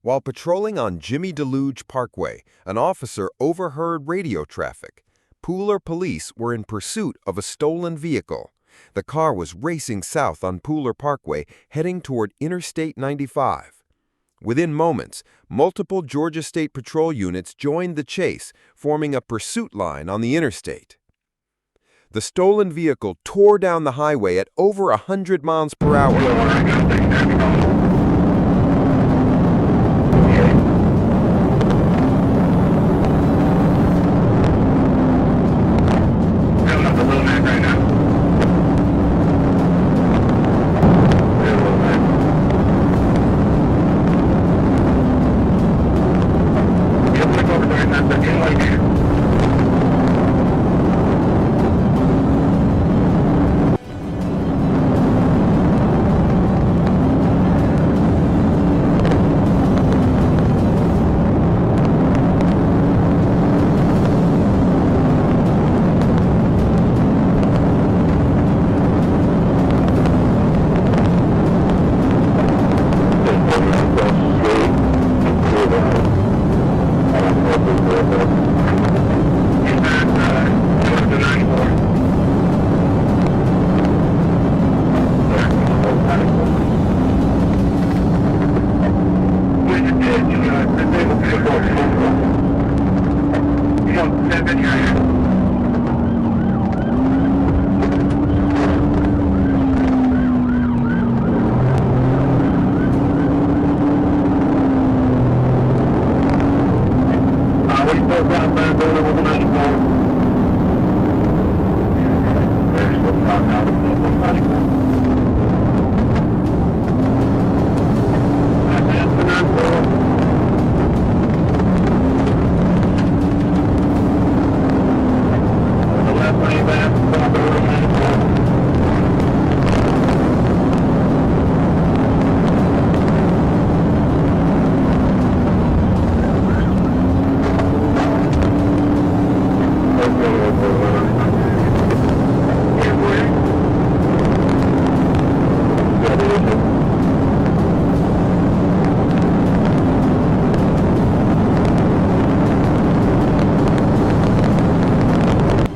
While patrolling on Jimmy Deluge Parkway, an officer overheard radio traffic. Pooler police were in pursuit of a stolen vehicle. The car was racing south on Pooler Parkway, heading toward Interstate 95. Within moments, multiple Georgia State Patrol units joined the chase, forming a pursuit line on the interstate. The stolen vehicle tore down the highway at over 100 miles per hour.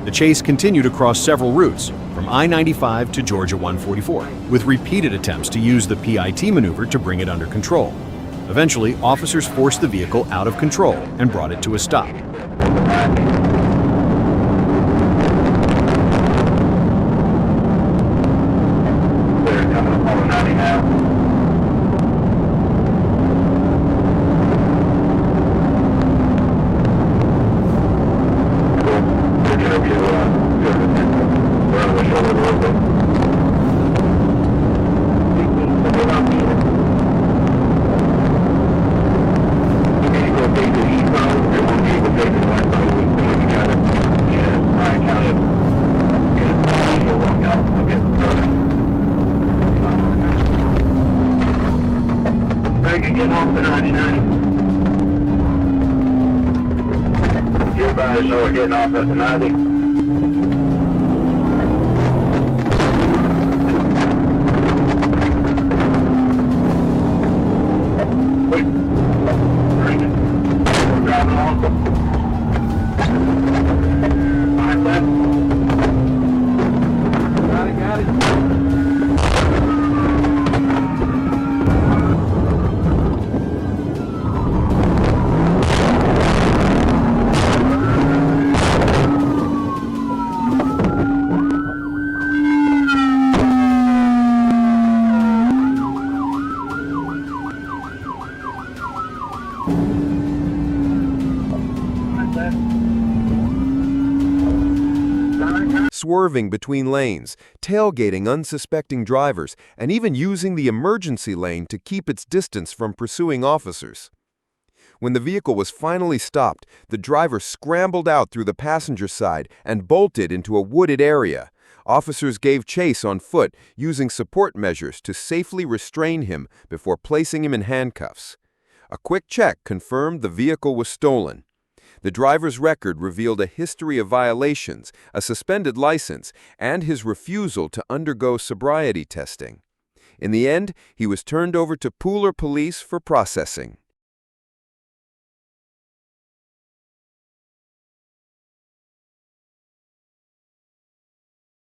The chase continued across several routes, from I-95 to Georgia 144, with repeated attempts to use the PIT maneuver to bring it under control. Eventually, officers forced the vehicle out of control and brought it to a stop. So we're getting off at the 90. Swerving between lanes, tailgating unsuspecting drivers, and even using the emergency lane to keep its distance from pursuing officers. When the vehicle was finally stopped, the driver scrambled out through the passenger side and bolted into a wooded area. Officers gave chase on foot, using support measures to safely restrain him before placing him in handcuffs. A quick check confirmed the vehicle was stolen. The driver's record revealed a history of violations, a suspended license, and his refusal to undergo sobriety testing. In the end, he was turned over to Pooler police for processing.